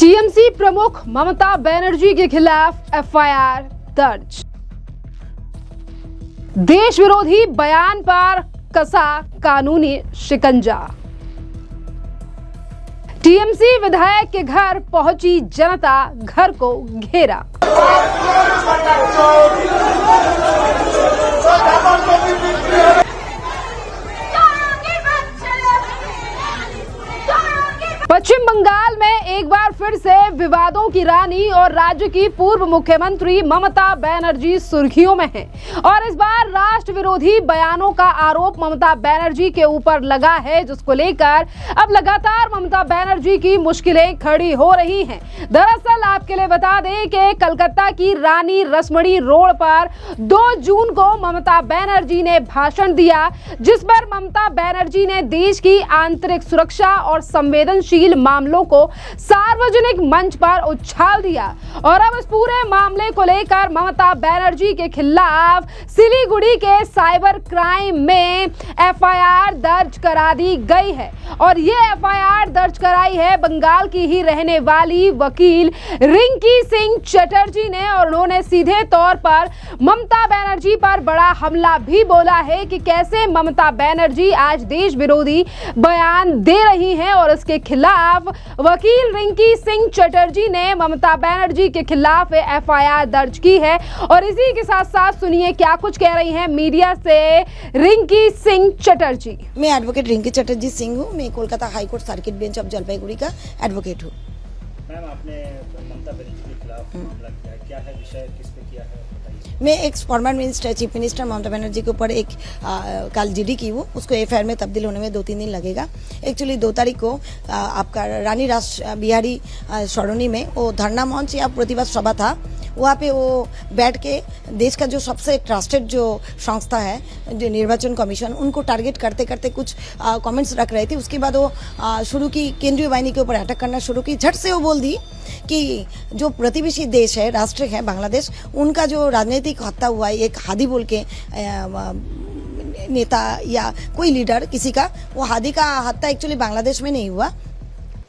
TMC प्रमुख ममता बनर्जी के खिलाफ एफआईआर दर्ज। देश विरोधी बयान पर कसा कानूनी शिकंजा। टीएमसी विधायक के घर पहुंची जनता, घर को घेरा। पश्चिम बंगाल में एक बार फिर से विवादों की रानी और राज्य की पूर्व मुख्यमंत्री ममता बनर्जी सुर्खियों में हैं और इस बार राष्ट्र विरोधी बयानों का आरोप ममता बनर्जी के ऊपर लगा है, जिसको लेकर अब लगातार ममता बनर्जी की मुश्किलें खड़ी हो रही हैं। दरअसल आपके लिए बता दें कि कलकत्ता की रानी रसमणी रोड पर 2 जून को ममता बनर्जी ने भाषण दिया, जिस पर ममता बनर्जी ने देश की आंतरिक सुरक्षा और संवेदनशील मामलों को सार्वजनिक मंच पर उछाल दिया और अब इस पूरे मामले को लेकर ममता बनर्जी के खिलाफ सिलीगुड़ी के साइबर क्राइम में एफआईआर दर्ज करा दी गई है और ये एफआईआर दर्ज कराई है बंगाल की ही रहने वाली वकील रिंकी सिंह चटर्जी ने और उन्होंने सीधे तौर पर ममता बनर्जी पर बड़ा हमला भी बोला है कि कैसे ममता बनर्जी आज देश विरोधी बयान दे रही हैं और इसके खिलाफ वकील रिंकी सिंह चटर्जी ने ममता बनर्जी के खिलाफ एफआईआर दर्ज की है और इसी के साथ साथ सुनिए क्या कुछ कह रही हैं मीडिया से रिंकी सिंह चटर्जी। मैं एडवोकेट रिंकी चटर्जी सिंह हूँ। मैं Kolkata high court circuit bench of Jalpaiguri का एडवोकेट हूँ। मैम, आपने ममता बनर्जी के खिलाफ मामला किया, क्या है विषय, किस पे किया है बताइए। मैं एक former minister, chief minister Mamata Banerjee के ऊपर एक कल जीडी की हूँ, उसको एफआईआर में तब्दील होने में 2-3 दिन लगेगा। एक्चुअली 2 तारीख को आपका रानी रास बिहारी सरोनी में वो धरना मंच या प्रतिवाद सभा था, वहाँ पे वो बैठ के देश का जो सबसे ट्रस्टेड जो संस्था है जो निर्वाचन कमीशन, उनको टारगेट करते करते कुछ कमेंट्स रख रहे थे। उसके बाद वो शुरू की केंद्रीय बाहिनी के ऊपर अटैक करना शुरू की। झट से वो बोल दी कि जो प्रतिवेशी देश है, राष्ट्र है बांग्लादेश, उनका जो राजनीतिक हत्या हुआ है, एक हादी बोल के नेता या कोई लीडर किसी का, वो हादी का हत्या एक्चुअली बांग्लादेश में नहीं हुआ।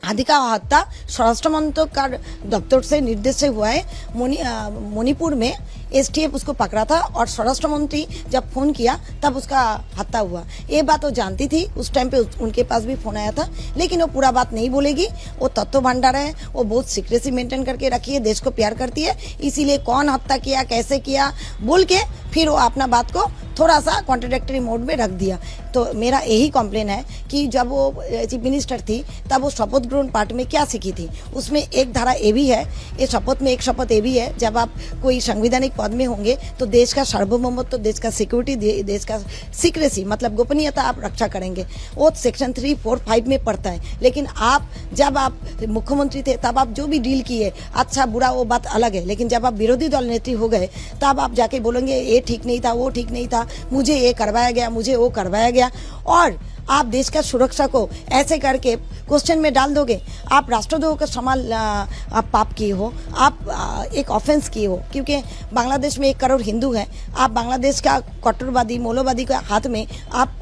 हादी का हत्या स्वराष्ट्र मंत्रालय का दफ्तर से निर्देश से हुआ है। मणिपुर में एसटीएफ उसको पकड़ा था और स्वराष्ट्र मंत्री जब फोन किया तब उसका हत्या हुआ। ये बात वो जानती थी, उस टाइम पे उनके पास भी फोन आया था, लेकिन वो पूरा बात नहीं बोलेगी। वो तत्व भंडार है, वो बहुत सीक्रेसी मेंटेन करके रखी है, देश को प्यार करती है, इसीलिए कौन हत्या किया, कैसे किया बोल के फिर वो अपना बात को थोड़ा सा कॉन्ट्राडिक्टरी मोड में रख दिया। तो मेरा यही कॉम्प्लेन है कि जब वो चीफ मिनिस्टर थी तब वो शपथ ग्रहण पाठ में क्या सीखी थी, उसमें एक धारा ये भी है, ये शपथ में एक शपथ ये भी है, जब आप कोई संवैधानिक पद में होंगे तो देश का सार्वभौमत्व, देश का सिक्योरिटी, देश का सीक्रेसी मतलब गोपनीयता आप रक्षा करेंगे। वो सेक्शन 3, 4, 5 में पड़ता है। लेकिन आप जब आप मुख्यमंत्री थे तब आप जो भी डील किए, अच्छा बुरा वो बात अलग है, लेकिन जब आप विरोधी दल नेत्री हो गए तब आप जाके बोलेंगे ये ठीक नहीं था, वो ठीक नहीं था, मुझे ये करवाया गया, मुझे वो करवाया गया, और आप देश का सुरक्षा को ऐसे करके क्वेश्चन में डाल दोगे। आप राष्ट्रद्रोह का सवाल आप पाप किए हो, आप एक ऑफेंस किए हो, क्योंकि बांग्लादेश में 1 करोड़ हिंदू हैं। आप बांग्लादेश का कट्टरवादी मौलवादी के हाथ में आप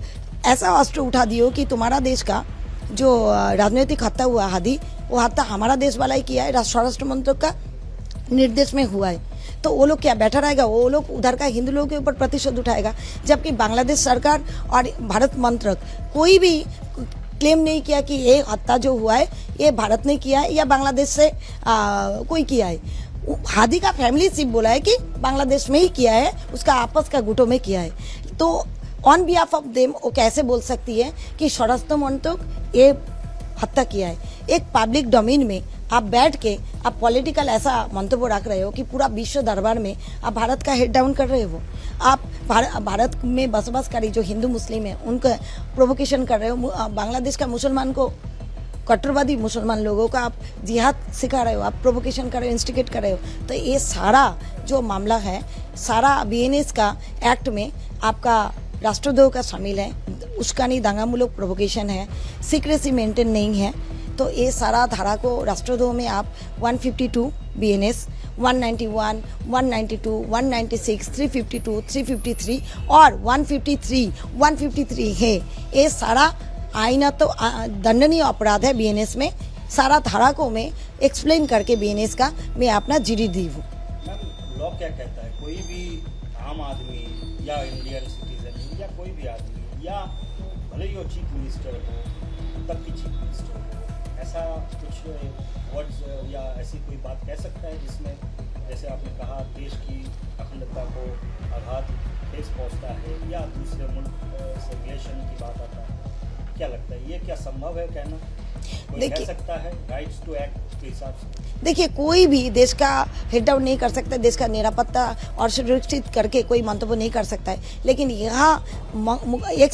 ऐसा अस्त्र उठा दियो कि तुम्हारा देश का जो राजनीतिक हत्या हुआ हादी, वो हत्या हमारा देश वाला ही किया है, स्वराष्ट्र मंत्रालय का निर्देश में हुआ है। तो वो लोग क्या बैठा रहेगा? वो लोग उधर का हिंदू लोगों के ऊपर प्रतिशोध उठाएगा, जबकि बांग्लादेश सरकार और भारत मंत्रक कोई भी क्लेम नहीं किया कि ये हत्या जो हुआ है ये भारत ने किया है या बांग्लादेश से कोई किया है। हादी का फैमिली सिर्फ बोला है कि बांग्लादेश में ही किया है, उसका आपस का गुटों में किया है। तो ऑन बिहाफ ऑफ देम वो कैसे बोल सकती है कि स्वराष्ट्र मंत्रालय ये हत्या किया है? एक पब्लिक डोमेन में आप बैठ के आप पॉलिटिकल ऐसा मंतव्य रख रहे हो कि पूरा विश्व दरबार में आप भारत का हेड डाउन कर रहे हो। आप भारत में बसवासकारी जो हिंदू मुस्लिम है उनका प्रोवोकेशन कर रहे हो। बांग्लादेश का मुसलमान को, कट्टरवादी मुसलमान लोगों का आप जिहाद सिखा रहे हो, आप प्रोवोकेशन कर रहे हो, इंस्टिगेट कर रहे हो। तो ये सारा जो मामला है, सारा बीएनएस का एक्ट में आपका राष्ट्रद्रोह का शामिल है, उस्कानी दंगामूलक प्रोवोकेशन है, सीक्रेसी मेंटेन नहीं है। तो ये सारा धारा को राष्ट्रद्रोह में आप 152 बीएनएस, 191, 192, 196, 352, 353 और 153 है। ये सारा आईना तो दंडनीय अपराध है बीएनएस में। सारा धारा को मैं एक्सप्लेन करके बीएनएस का मैं अपना जीडी दी हूँ। मैम लॉ क्या कहता है, कोई भी आम आदमी या इंडियन सिटीजन या कोई भी आदमी या भले ही वो चीफ मिनिस्टर हो तब की चीफ मिनिस्टर हो, ऐसा कुछ वर्ड्स या ऐसी कोई बात कह सकता है जिसमें जैसे आपने कहा देश की अखंडता को आघात ठेस पहुंचता है या दूसरे मुल्क से रिलेशन की बात आता है, क्या लगता है ये क्या संभव है कहना, कोई कह सकता है राइट्स टू एक्ट के हिसाब से? देखिए, कोई भी देश का हेड डाउन नहीं कर सकता, देश का निरापत्ता और सुरक्षित करके कोई मंतव्य नहीं कर सकता है। लेकिन यहाँ एक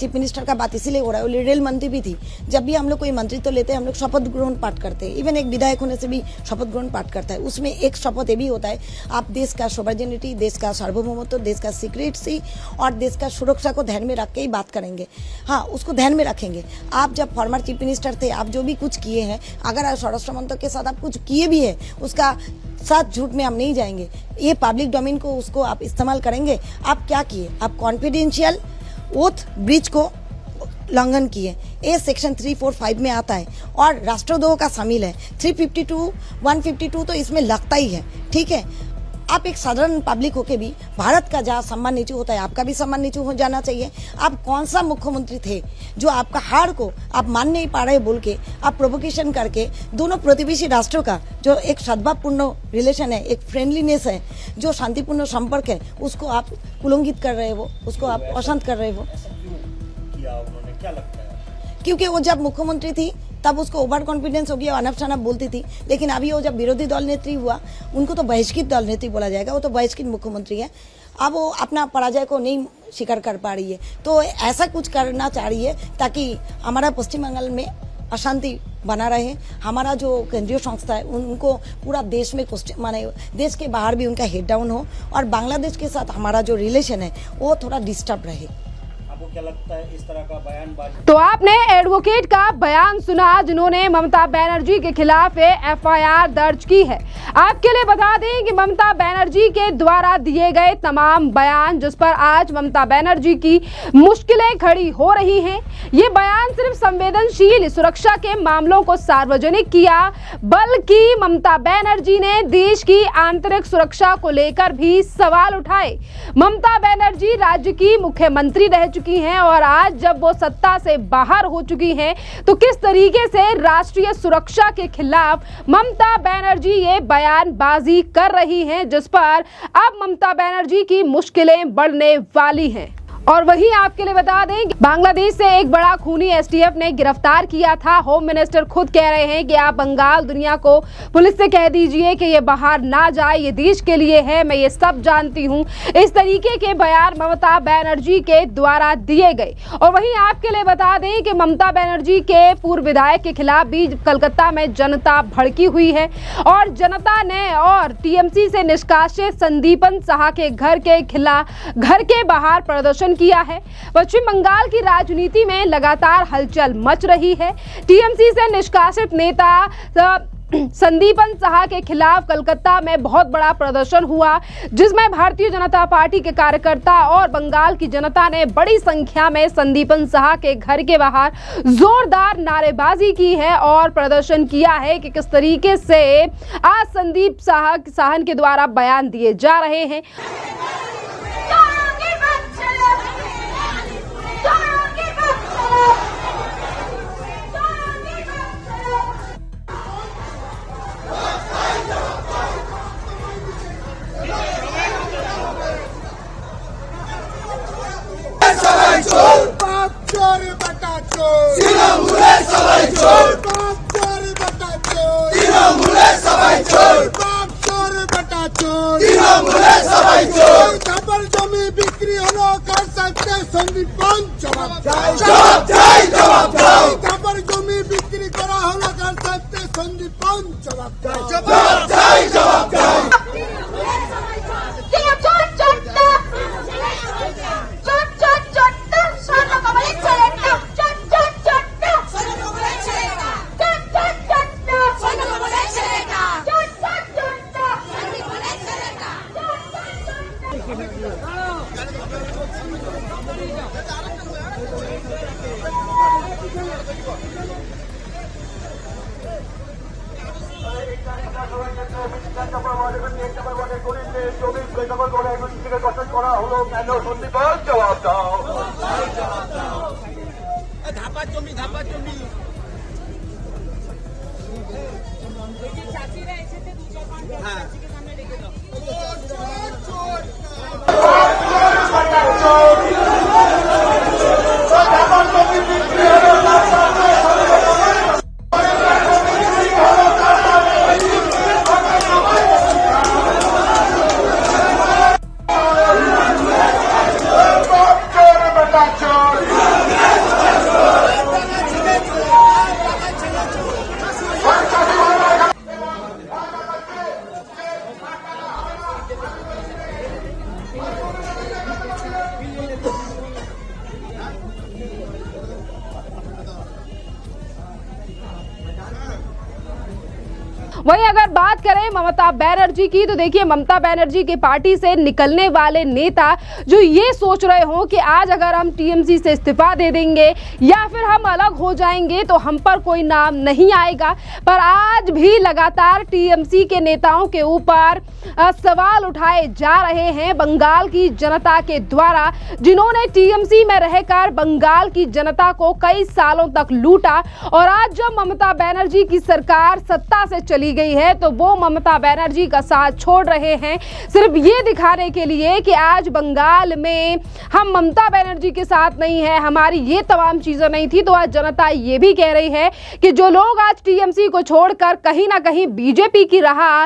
चीफ मिनिस्टर का बात इसीलिए हो रहा है, वो रेल मंत्री भी थी। जब भी हम लोग कोई मंत्री तो लेते हैं, हम लोग शपथ ग्रहण पाठ करते हैं। इवन एक विधायक होने से भी शपथ ग्रहण पाठ करता है। उसमें एक शपथ ये भी होता है, आप देश का सोवरेनिटी, देश का सार्वभौमत्व, देश का सिक्योरिटी और देश का सुरक्षा को ध्यान में रख के ही बात करेंगे। हाँ, उसको ध्यान में रखेंगे। आप जब फॉर्मर चीफ मिनिस्टर थे, आप जो भी कुछ किए हैं, अगर स्वराष्ट्र मंत्री के साथ आप कुछ किए भी है, उसका साथ झूठ में हम नहीं जाएंगे। ये पब्लिक डोमेन को उसको आप इस्तेमाल करेंगे। आप क्या किए? आप कॉन्फिडेंशियल ओथ ब्रिज को उल्लंघन किए। ये सेक्शन 345 में आता है और राष्ट्रद्रोह का शामिल है। 352 152 तो इसमें लगता ही है। ठीक है, आप एक साधारण पब्लिक होके भी भारत का जहाँ सम्मान नीचू होता है, आपका भी सम्मान नीचू हो जाना चाहिए। आप कौन सा मुख्यमंत्री थे जो आपका हार को आप मान नहीं पा रहे बोल के आप प्रोवोकेशन करके दोनों प्रतिवेशी राष्ट्रों का जो एक सद्भावपूर्ण रिलेशन है, एक फ्रेंडलीनेस है, जो शांतिपूर्ण संपर्क है, उसको आप उल्लंघित कर रहे हो, उसको आप अशांत कर रहे हो। ऐसा क्यों किया उन्होंने, क्या लगता है? क्योंकि वो जब मुख्यमंत्री थी तब उसको ओवर कॉन्फिडेंस हो गया, अनफ शनफ बोलती थी। लेकिन अभी वो जब विरोधी दल नेत्री हुआ, उनको तो बहिष्कृत दल नेत्री बोला जाएगा, वो तो बहिष्कृत मुख्यमंत्री है। अब वो अपना पराजय को नहीं स्वीकार कर पा रही है, तो ऐसा कुछ करना चाह रही है ताकि हमारा पश्चिम बंगाल में अशांति बना रहे। हमारा जो केंद्रीय संस्था है उनको पूरा देश में माने देश के बाहर भी उनका हेड डाउन हो और बांग्लादेश के साथ हमारा जो रिलेशन है वो थोड़ा डिस्टर्ब रहे। आपको क्या लगता है इस तरह का बयानबाजी? तो आपने एडवोकेट का बयान सुना जिन्होंने ममता बनर्जी के खिलाफ एफआईआर दर्ज की है। आपके लिए बता दें कि ममता बनर्जी के द्वारा दिए गए तमाम बयान जिस पर आज ममता बनर्जी की मुश्किलें खड़ी हो रही हैं, ये बयान सिर्फ संवेदनशील सुरक्षा के मामलों को सार्वजनिक किया, बल्कि ममता बनर्जी ने देश की आंतरिक सुरक्षा को लेकर भी सवाल उठाए। ममता बनर्जी राज्य की मुख्यमंत्री रह चुकी हैं और आज जब वो सत्ता से बाहर हो चुकी हैं, तो किस तरीके से राष्ट्रीय सुरक्षा के खिलाफ ममता बनर्जी ये बयानबाजी कर रही हैं, जिस पर अब ममता बनर्जी की मुश्किलें बढ़ने वाली हैं। और वहीं आपके लिए बता दें कि बांग्लादेश से एक बड़ा खूनी एसटीएफ ने गिरफ्तार किया था। होम मिनिस्टर खुद कह रहे हैं कि आप बंगाल दुनिया को पुलिस से कह दीजिए कि ये बाहर ना जाए, ये देश के लिए है, मैं ये सब जानती हूँ। इस तरीके के बयान ममता बनर्जी के द्वारा दिए गए। और वहीं आपके लिए बता दें कि ममता बनर्जी के पूर्व विधायक के खिलाफ भी कलकत्ता में जनता भड़की हुई है और जनता ने और टीएमसी से निष्कासित संदीपन साहा के घर के खिलाफ घर के बाहर प्रदर्शन किया है। पश्चिम बंगाल की राजनीति में लगातार हलचल मच रही है। टीएमसी से निष्कासित नेता संदीपन साहा के खिलाफ कलकत्ता में बहुत बड़ा प्रदर्शन हुआ, जिसमें भारतीय जनता पार्टी के कार्यकर्ता और बंगाल की जनता ने बड़ी संख्या में संदीपन साहा के घर के बाहर जोरदार नारेबाजी की है और प्रदर्शन किया है कि किस तरीके से आज संदीप साहा के द्वारा बयान दिए जा रहे हैं। जमी बिक्री हलो कर सकते संदीपन जमी बिक्री करा हलो कर सकते संदीपन वहीं अगर बात करें ममता बनर्जी की, तो देखिए ममता बनर्जी की पार्टी से निकलने वाले नेता जो ये सोच रहे हो कि आज अगर हम टीएमसी से इस्तीफा दे देंगे या फिर हम अलग हो जाएंगे तो हम पर कोई नाम नहीं आएगा, पर आज भी लगातार टीएमसी के नेताओं के ऊपर सवाल उठाए जा रहे हैं बंगाल की जनता के द्वारा, जिन्होंने टीएमसी में रहकर बंगाल की जनता को कई सालों तक लूटा। और आज जब ममता बनर्जी की सरकार सत्ता से चली गई है तो वो ममता बनर्जी का साथ छोड़ रहे हैं, सिर्फ ये दिखाने के लिए कि आज बंगाल में हम ममता बनर्जी के साथ नहीं है, हमारी ये तमाम चीजें नहीं थी। तो आज जनता ये भी कह रही है कि जो लोग आज टीएमसी को छोड़कर कहीं ना कहीं बीजेपी की राह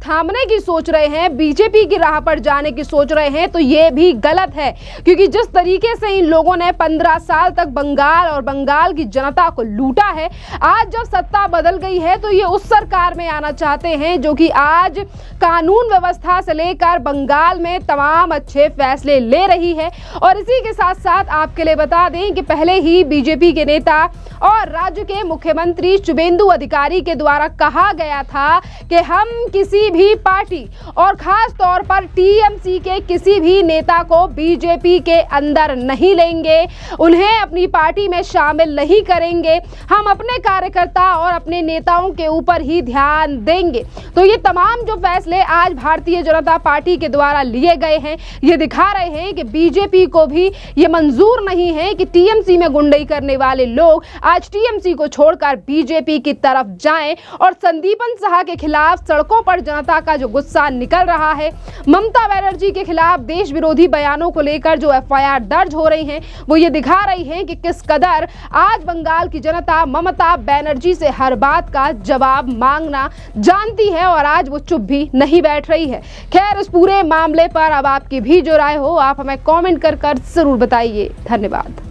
थामने की सोच रहे हैं, बीजेपी की राह पर जाने की सोच रहे हैं, तो ये भी गलत है। क्योंकि जिस तरीके से इन लोगों ने 15 साल तक बंगाल और बंगाल की जनता को लूटा है, आज जब सत्ता बदल गई है तो ये उस सरकार में आना चाहते हैं जो कि आज कानून व्यवस्था से लेकर बंगाल में तमाम अच्छे फैसले ले रही है। और इसी के साथ साथ आपके लिए बता दें कि पहले ही बीजेपी के नेता और राज्य के मुख्यमंत्री शुभेंदु अधिकारी के द्वारा कहा गया था कि हम किसी भी पार्टी और खास तौर पर टीएमसी के किसी भी नेता को बीजेपी के अंदर नहीं लेंगे, उन्हें अपनी पार्टी में शामिल नहीं करेंगे, हम अपने कार्यकर्ता और अपने नेताओं के ऊपर ही ध्यान देंगे। तो ये तमाम जो फैसले आज भारतीय जनता पार्टी के द्वारा लिए गए हैं, ये दिखा रहे हैं कि बीजेपी को भी ये मंजूर नहीं है कि टीएमसी में गुंडई करने वाले लोग आज टीएमसी को छोड़कर बीजेपी की तरफ जाएं। और संदीपन साहा के खिलाफ सड़कों पर जनता का जो गुस्सा निकल रहा है, ममता बनर्जी के खिलाफ देश विरोधी बयानों को लेकर जो एफआईआर दर्ज हो रही हैं, वो ये दिखा रही हैं कि किस कदर आज बंगाल की जनता ममता बनर्जी से हर बात का जवाब मांगना जानती है और आज वो चुप भी नहीं बैठ रही है। खैर, इस पूरे मामले पर अब आपकी भी जो राय हो आप हमें कमेंट कर जरूर बताइए। धन्यवाद।